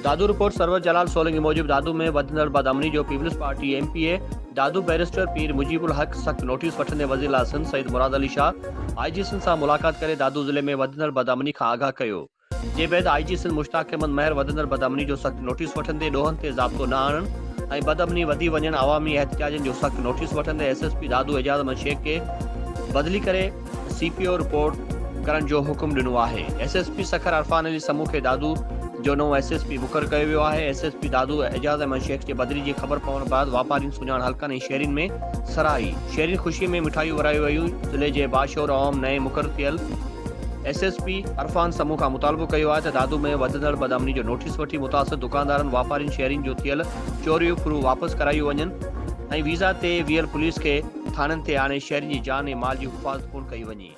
दादू report server जलाल सोलंकी मूजिब दादू में वधंदड़ बदअमनी जो पीपल्स पार्टी एमपीए दादू बैरिस्टर पीर मुजीबुल हक सख्त नोटिस वठंदे वज़ीर आज़म सईद मुराद अली शाह आईजी सिंध सां मुलाक़ात करे दादू ज़िले में वधंदड़ बदअमनी खां आगाह कयो। जे बैदि आईजी सिंध मुश्ताक अहमद महर वधंदड़ बदअमनी जो सख्त नोटिस वठंदे ॾोहनि ते ज़ाब्तो न आणनि ऐं बदअमनी वधी वञनि अवामी एहतिजाजनि जो सख्त नोटिस वठंदे एसएसपी दादू एजाज़ अहमद शेख के बदली करे सीपीओ रिपोर्ट करण जो हुकुम ॾिनो आहे। एसएसपी सखर अरफान अली समूह खे दादू जो नओं एसएसपी मुक़ररु कयो वियो आहे। एसएसपी दादू एजाज़ अहमद शेख जे बदली जी ख़बर पवण बैदि वापारियुनि सुञाण हल्कनि ऐं शहरियुनि में सराही। शहरियुनि ख़ुशी में मिठाइयूं विरायूं वयूं। ज़िले जे बाशोर अवाम नए मुक़ररु थियल एसएसपी अरफान समूह खां मुतालबो कयो आहे त दादू में वधंदड़ बदअमनी जो नोटिस वठी मुतासिर दुकानदारनि वापारियुनि शहरियुनि जो थियल चोरियूं फुरू वापसि करायूं वञनि ऐं वीज़ा ते वियल पुलिस खे थाननि ते आणे शहरियुनि जी जान ऐं माल जी हिफ़ाज़त कोन कई वञे।